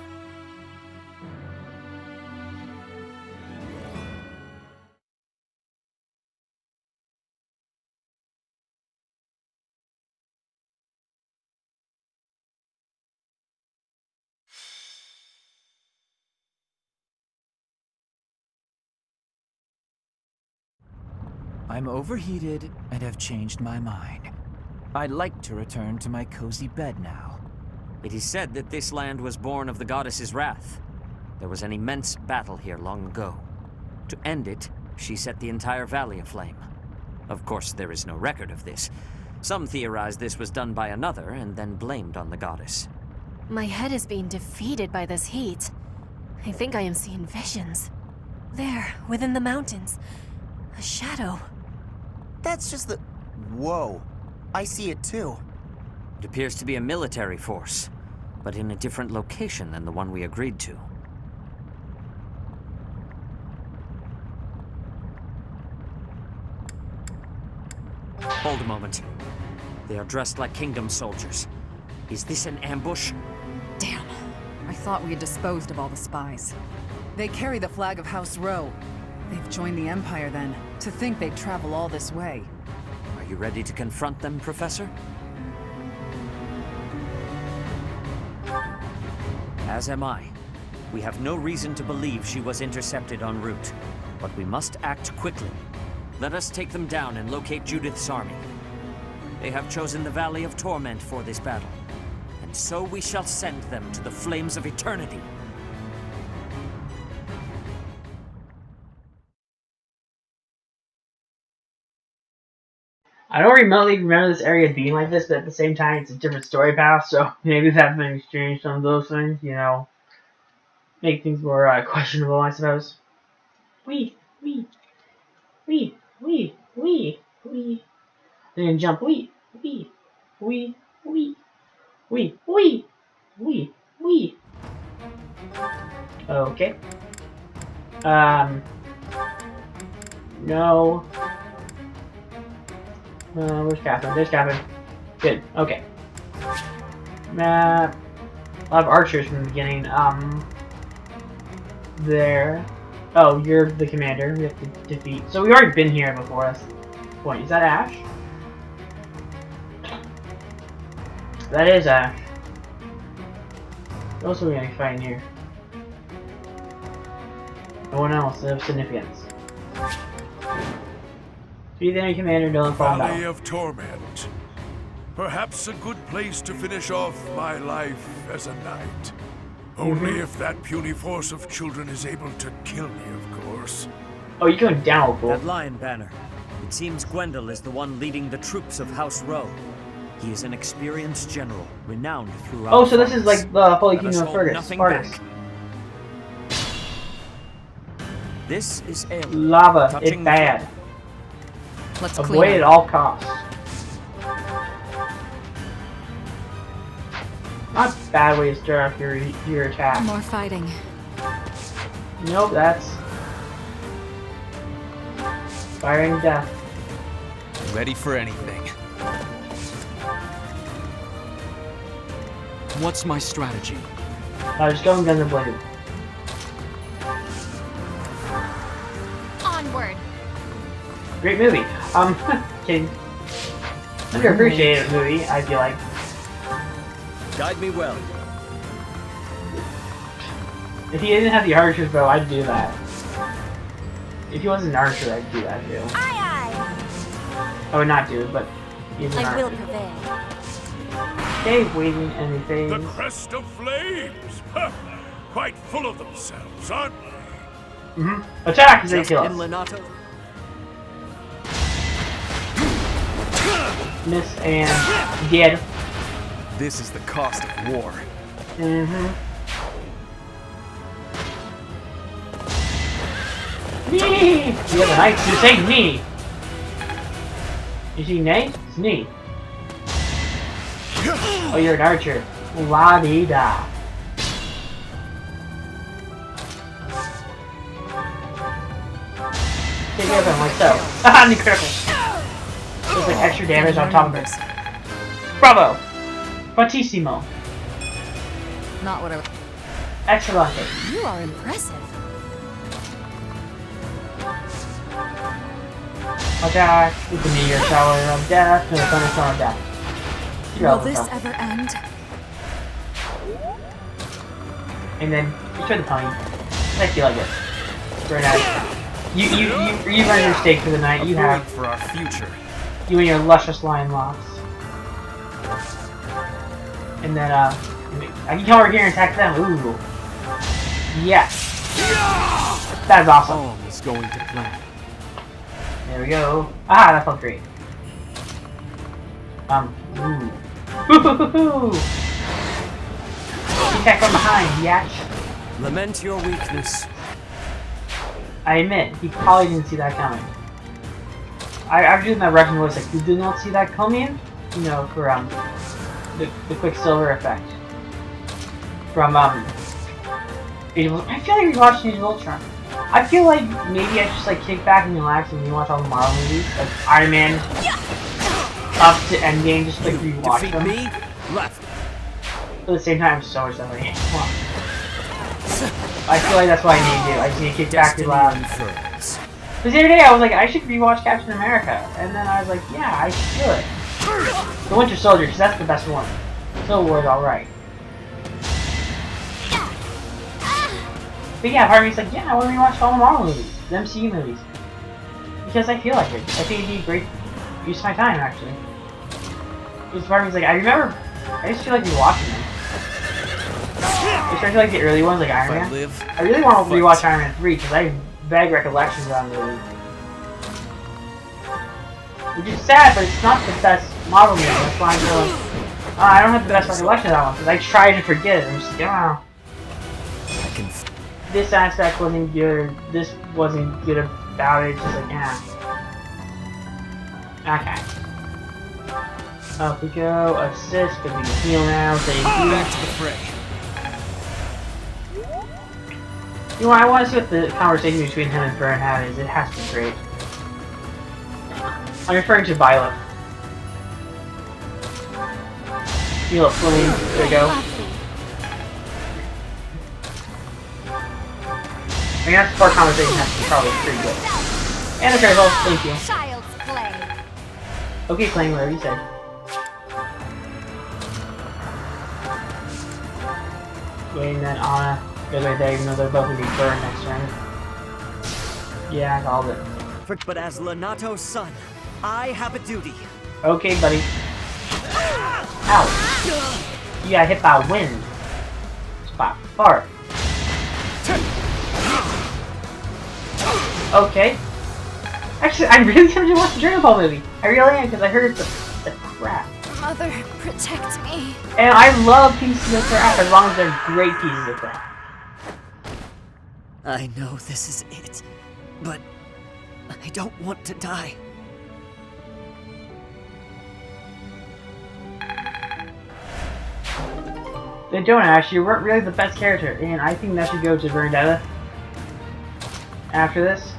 I'm overheated and have changed my mind. I'd like to return to my cozy bed now. It is said that this land was born of the goddess's wrath. There was an immense battle here long ago. To end it, she set the entire valley aflame. Of course, there is no record of this. Some theorize this was done by another and then blamed on the goddess. My head is being defeated by this heat. I think I am seeing visions. There, within the mountains. A shadow. That's just the... Whoa. I see it too. It appears to be a military force, but in a different location than the one we agreed to. Hold a moment. They are dressed like kingdom soldiers. Is this an ambush? Damn. I thought we had disposed of all the spies. They carry the flag of House Rowe. They've joined the Empire then. To think they'd travel all this way. Are you ready to confront them, Professor? As am I. We have no reason to believe she was intercepted en route, but we must act quickly. Let us take them down and locate Judith's army. They have chosen the Valley of Torment for this battle, and so we shall send them to the flames of eternity. I don't remotely remember this area being like this, but at the same time, it's a different story path, so maybe that may exchange some of those things, you know, make things more questionable, I suppose. Wee. Then jump, wee. Okay. No. Where's Catherine? There's Catherine. Good. Okay. A lot of archers from the beginning. There. Oh, you're the commander. We have to defeat. So we've already been here before. That's the point. Is that Ash? That is Ash. What else are we gonna be fighting here? No one else of significance. Be the enemy commander, don't fall down. Valley of Torment. Perhaps a good place to finish off my life as a knight. Only if that puny force of children is able to kill me, of course. Oh, you're going down, bull. That lion banner. It seems Gwendol is the one leading the troops of House Rowe. He is an experienced general, renowned throughout. Oh, so this is like the Holy Kingdom of Fergus. Nothing Spartus. back. This is Emblem. Lava. It's Touching bad. Let's Avoid clean at up. all costs. Not a bad way to start off your attack. More fighting. Nope, that's firing death. Ready for anything. What's my strategy? Just going guns and blade. Onward. Great movie. Kidding. Underappreciated movie, I feel like. Guide me well. If he didn't have the archer's bow, I'd do that. If he wasn't an archer, I'd do that too. I would not do it, but he's an I will archer. prevail. Okay, waiting anything. The crest of flames! Quite full of themselves, aren't they? Attack as they Just kill in us. Lenato. Miss and dead. This is the cost of war. Knee! Yeah, the knights do say knee. You see nay? It's knee. Oh, you're an archer. La-dee-da. Take care of him like so. Haha, new critical. There's like extra damage on top of it. Bravo! Fortissimo. Not what I. Excellente. You are impressive. Attack with the meteor shower of death and the thunderstorm of death. Will this ever end? And then destroy the pony. I feel like it. Very nice. You earned your stake for the night. You have for our future. you and your luscious lion locks. And then I can come over here and attack them. Ooh. Yes. That is awesome. All is going to plan. There we go. Ah, that felt great. Ooh. Hoo-hoo-hoo-hoo! Attack from behind, yatch. Lament your weakness. I admit, he probably didn't see that coming. I'm doing that Russian voice like, you did not see that coming? You know, for, the Quicksilver effect. From, Age of Ultron. I feel like we watched Age of Ultron. I feel like maybe I just, like, kick back and relax when we watch all the Marvel movies. Like, Iron Man up to Endgame, just, like, rewatch Defeat them. me? Left. But at the same time, so much that way. I feel like that's what I need to do. I just need to kick back and relax. Unfurls. Because the other day I was like, I should rewatch Captain America. And then I was like, yeah, I should. The Winter Soldier, because that's the best one. Civil War is alright. But yeah, part of me's like, yeah, I want to rewatch all the Marvel movies. The MCU movies. Because I feel like it. I think it'd be a great use of my time, actually. Because part of me's like, I just feel like rewatching them. Especially like the early ones, like Iron Man. I really want to rewatch Iron Man 3 because I have vague recollections on the movie. Which is sad, but it's not the best Marvel movie. That's why I'm going. I don't have the best recollection of that one because I tried to forget it. I'm just like, oh. This aspect wasn't good. This wasn't good about it. It's just like, yeah. Okay. Up we go. Assist because we can heal now. So Back to the fray. You know, I want to see what the conversation between him and Bernhard is. It has to be great. I'm referring to Violet. Heal up flame. There we go. I mean, that part conversation has to be probably pretty good. And a critical. Thank you. Child's play. Okay, Flame, whatever you said. Wait, and then Anna goes right there, even though they're both going to be burned next turn. Yeah, I called it. But as Lenato's son, I have a duty. Okay, buddy. Ow. You got hit by wind. Spot fart. Okay. Actually, I'm really tempted to watch the Dragon Ball movie. I really am, because I heard it's the crap. Mother, protect me. And I love pieces of crap, as long as they're great pieces of crap. I know this is it, but I don't want to die. They don't actually. You weren't really the best character, and I think that should go to Vendetta after this.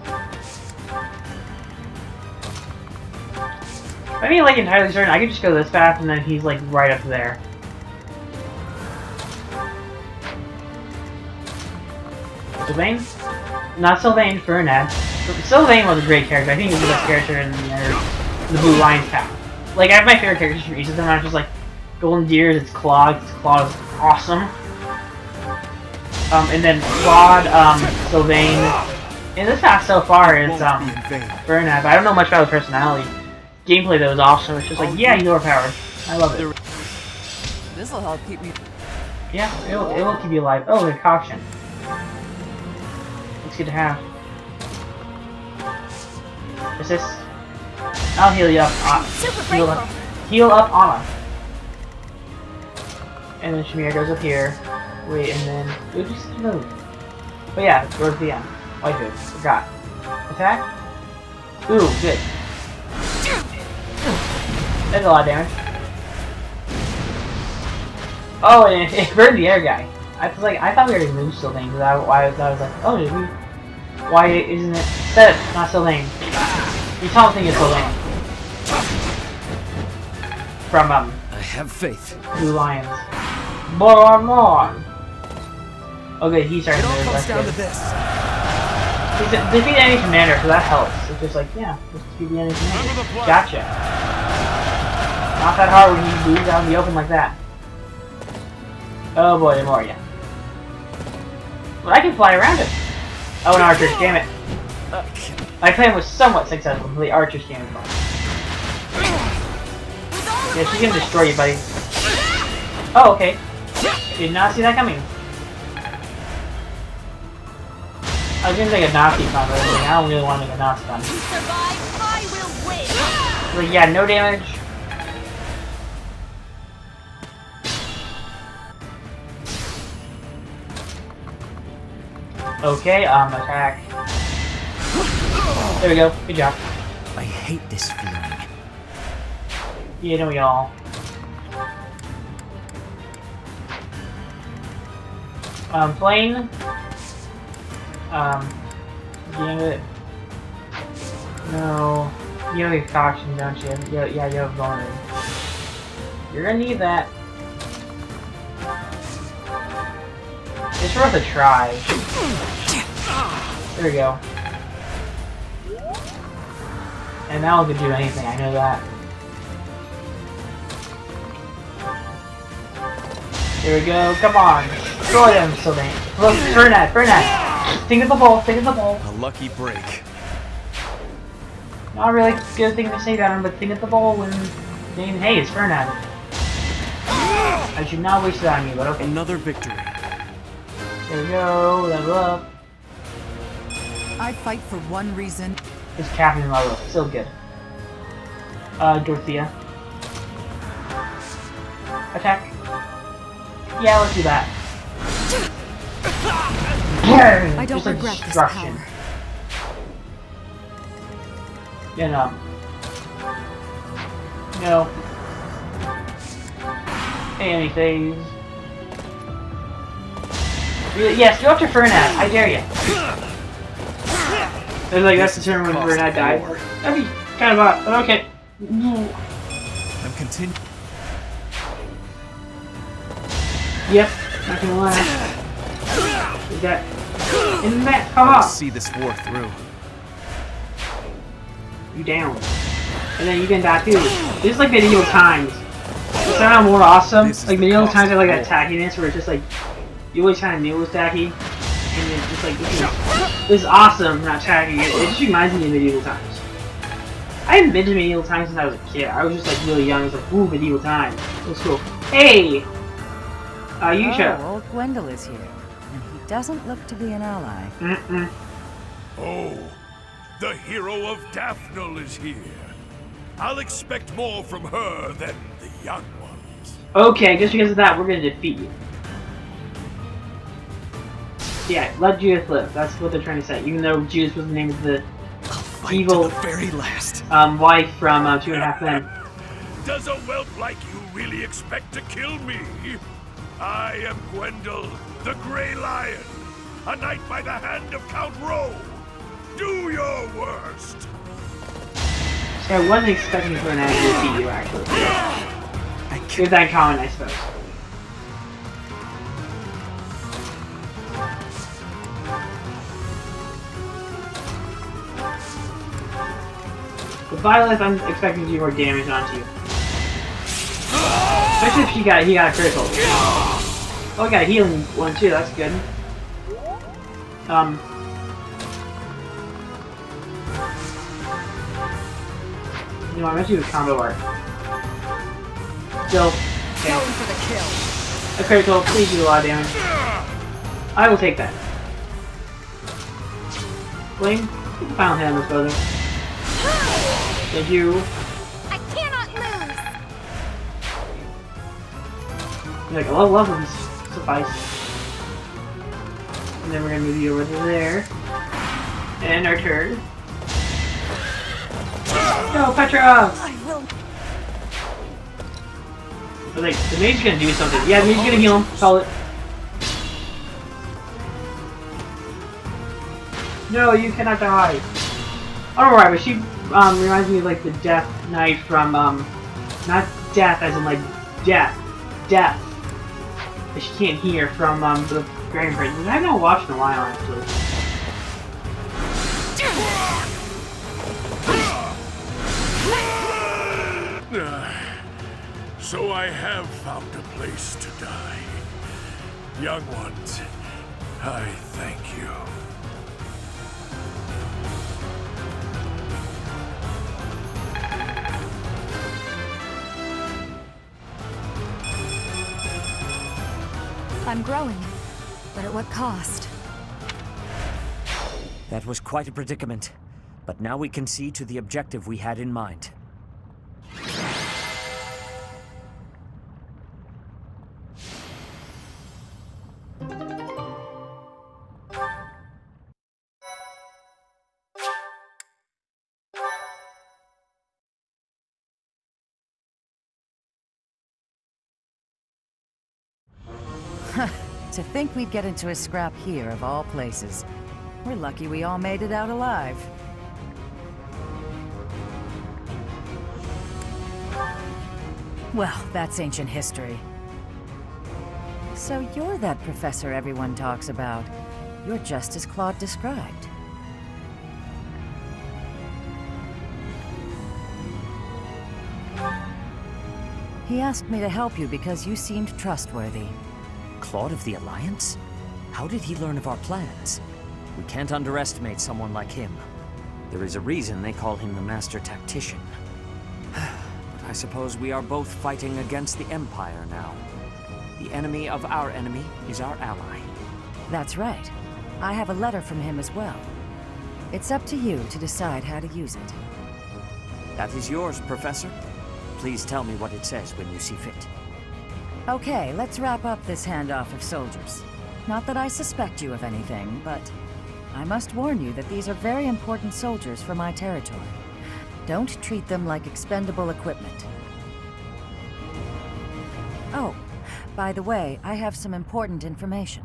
I mean, like entirely certain, I could just go this path, and then he's like right up there. Sylvain? Not Sylvain, Bernhard. Sylvain was a great character. I think he's the best character in the Blue Lions path. Like, I have my favorite characters from each of them. I'm just like Golden Deer, it's Claude. Claude is awesome. And then Claude, Sylvain. In this path so far, it's Bernhard, but I don't know much about the personality. Gameplay though is awesome. It's just like, yeah, he's overpowered. I love it. This'll help keep me. Yeah, it will keep you alive. Oh, concoction. It's good to have. Assist. I'll heal you up. Heal up Anna. And then Shamir goes up here. Wait, and then we'll just move. But yeah, towards the end. Like this. Forgot. Attack. Ooh, good. That's a lot of damage. Oh, and it burned the air guy. I thought we already moved still thing. I was like, oh, did we? Why isn't it set? Not still lane. You tell thing is still lane. From I have faith. Blue Lions. More. Okay, he's starting to comes down to this. Defeat the enemy commander, so that helps. It's just like, yeah, just defeat the enemy commander. Gotcha. Not that hard when he moves out in the open like that. Oh boy, there's more, yeah. But I can fly around it. Oh, an archer, damn it. My plan was somewhat successful, but the archers came in. Yeah, she's gonna destroy you, buddy. Oh, okay. Did not see that coming. I was gonna make a Nazi con, but I don't really want to make a Nazi con. But yeah, no damage. Okay, attack. There we go. Good job. I hate this feeling. Yeah, don't we all? Plane. Damn it. No. You have a faction, don't you? Yeah, you have bonus. You're gonna need that. It's worth a try. There we go. And that one could do anything, I know that. Here we go, come on! Destroy them, Sylvain! Look, Fernat! Think of the ball, A lucky break. Not a really good thing to say about him, but think of the ball when saying, hey, it's Fernat. I should not waste that on you, but okay. Another victory. There we go, level up. I fight for one reason. It's Captain level, still good. Dorothea. Attack. Yeah, let's do that. I don't Just regret this destruction. power. You know. No. Anything. Yes, go up to Fernat. I dare you. It's like that's the term when Fernat died. That'd be kind of odd, but okay. I'm continuing. Yep, not gonna lie. Is that in that? Come on! See this war through. You down. And then you can die too. This is like medieval times. It's somehow more awesome. Like medieval times have like that tackiness where it's just like you always kind of knew it was tacky. And it's just like this is awesome, not tacky. It just reminds me of medieval times. I haven't been to medieval times since I was a kid. I was just like really young. I was like, ooh, medieval times. It was cool. Hey! Yusha. Oh, old Gwendol is here, and he doesn't look to be an ally. Oh, the hero of Daphnel is here. I'll expect more from her than the young ones. Okay, just because of that, we're gonna defeat you. Yeah, let Judith live. That's what they're trying to say. Even though Judith was the name of the evil to the very last. wife from 2.5 Men. Does a whelp like you really expect to kill me? I am Gwendol, the Grey Lion, a knight by the hand of Count Rowe. Do your worst. So I wasn't expecting for an to defeat you, actually. With that comment, I suppose. With Violet, I'm expecting to do more damage onto you. Especially if he got a critical. Oh, I got a healing one too, that's good. You know, I'm gonna do a combo art. Still, okay. Going for the kill. A critical, please do a lot of damage. I will take that. Bling, final hit on this brother. Thank you. I cannot lose. Like, a level up would suffice. And then we're gonna move you over to there. And our turn. No, Petra! I will. But like, the mage's gonna do something. Yeah, the mage's gonna heal him. Call it. No, you cannot die. I don't know why, but she reminds me of like the Death Knight from not death as in like death. But she can't hear from the Grand Prince. I haven't watched in a while actually. So I have found a place to die. Young ones, I thank you. I'm growing, but at what cost? That was quite a predicament, but now we can see to the objective we had in mind. To think we'd get into a scrap here, of all places. We're lucky we all made it out alive. Well, that's ancient history. So you're that professor everyone talks about. You're just as Claude described. He asked me to help you because you seemed trustworthy. Claude of the Alliance? How did he learn of our plans? We can't underestimate someone like him. There is a reason they call him the Master Tactician. But I suppose we are both fighting against the Empire now. The enemy of our enemy is our ally. That's right. I have a letter from him as well. It's up to you to decide how to use it. That is yours, Professor. Please tell me what it says when you see fit. Okay, let's wrap up this handoff of soldiers. Not that I suspect you of anything, but I must warn you that these are very important soldiers for my territory. Don't treat them like expendable equipment. Oh, by the way, I have some important information.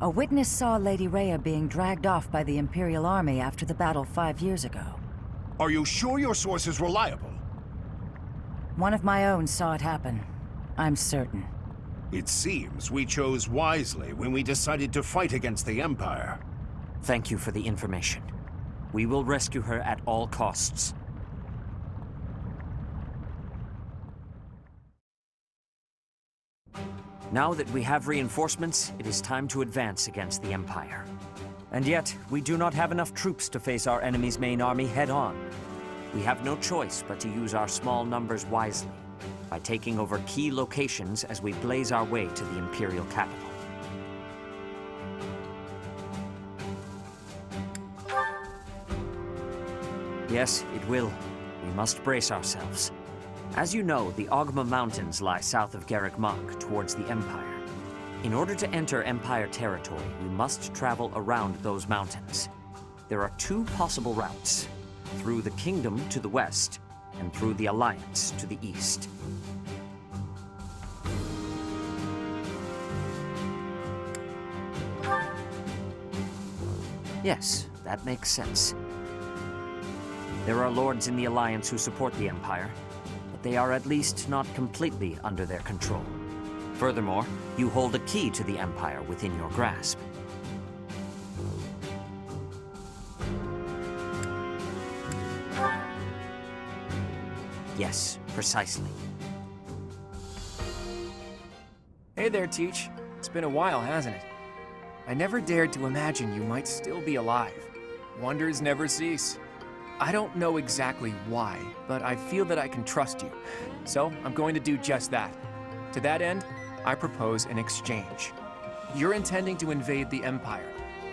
A witness saw Lady Rhea being dragged off by the Imperial Army after the battle 5 years ago. Are you sure your source is reliable? One of my own saw it happen. I'm certain. It seems we chose wisely when we decided to fight against the Empire. Thank you for the information. We will rescue her at all costs. Now that we have reinforcements, it is time to advance against the Empire. And yet, we do not have enough troops to face our enemy's main army head-on. We have no choice but to use our small numbers wisely, by taking over key locations as we blaze our way to the Imperial capital. Yes, it will. We must brace ourselves. As you know, the Ogma Mountains lie south of Garreg Mach, towards the Empire. In order to enter Empire territory, we must travel around those mountains. There are two possible routes: through the Kingdom to the west, and through the Alliance to the east. Yes, that makes sense. There are lords in the Alliance who support the Empire, but they are at least not completely under their control. Furthermore, you hold a key to the Empire within your grasp. Yes, precisely. Hey there, Teach. It's been a while, hasn't it? I never dared to imagine you might still be alive. Wonders never cease. I don't know exactly why, but I feel that I can trust you. So, I'm going to do just that. To that end, I propose an exchange. You're intending to invade the Empire.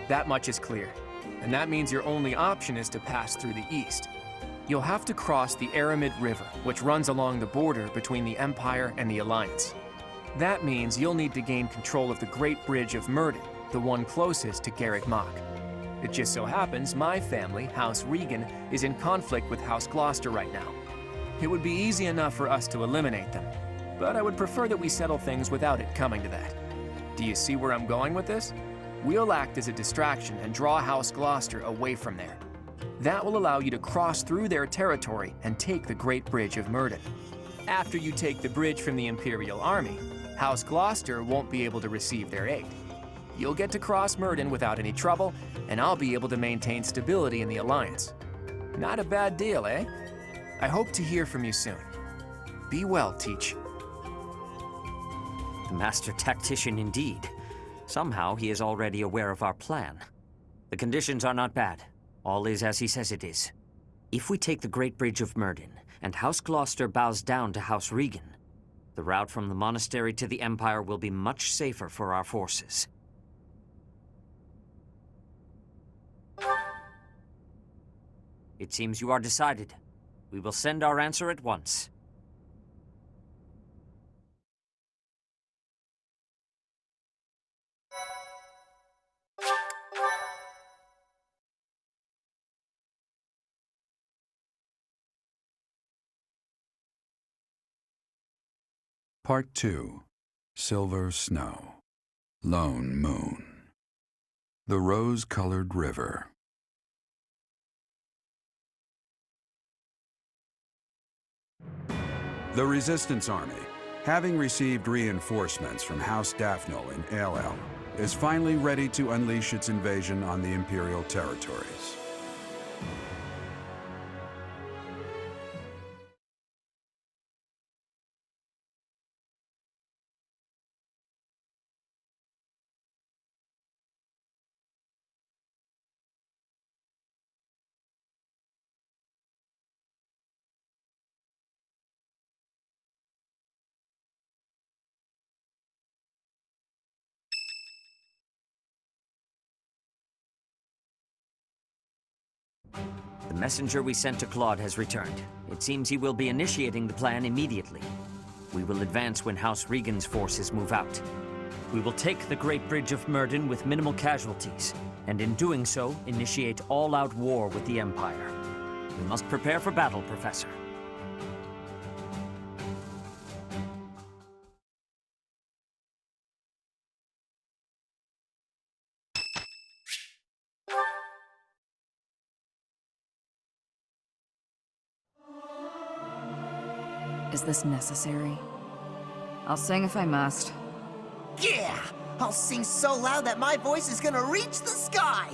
That much is clear. And that means your only option is to pass through the east. You'll have to cross the Aramid River, which runs along the border between the Empire and the Alliance. That means you'll need to gain control of the Great Bridge of Murden, the one closest to Garreg Mach. It just so happens my family, House Regan, is in conflict with House Gloucester right now. It would be easy enough for us to eliminate them, but I would prefer that we settle things without it coming to that. Do you see where I'm going with this? We'll act as a distraction and draw House Gloucester away from there. That will allow you to cross through their territory and take the Great Bridge of Myrddin. After you take the bridge from the Imperial Army, House Gloucester won't be able to receive their aid. You'll get to cross Myrddin without any trouble, and I'll be able to maintain stability in the Alliance. Not a bad deal, eh? I hope to hear from you soon. Be well, Teach. The master tactician indeed. Somehow he is already aware of our plan. The conditions are not bad. All is as he says it is. If we take the Great Bridge of Myrddin, and House Gloucester bows down to House Regan, the route from the monastery to the Empire will be much safer for our forces. It seems you are decided. We will send our answer at once. Part 2. Silver Snow. Lone Moon. The Rose-Colored River. The Resistance Army, having received reinforcements from House Daphnel in Aelel, is finally ready to unleash its invasion on the Imperial territories. The messenger we sent to Claude has returned. It seems he will be initiating the plan immediately. We will advance when House Regan's forces move out. We will take the Great Bridge of Myrddin with minimal casualties, and in doing so, initiate all-out war with the Empire. We must prepare for battle, Professor. Is this necessary? I'll sing if I must. Yeah! I'll sing so loud that my voice is gonna reach the sky!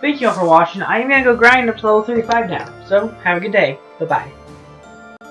Thank you all for watching. I am gonna go grind up to level 35 now, so have a good day. Bye-bye.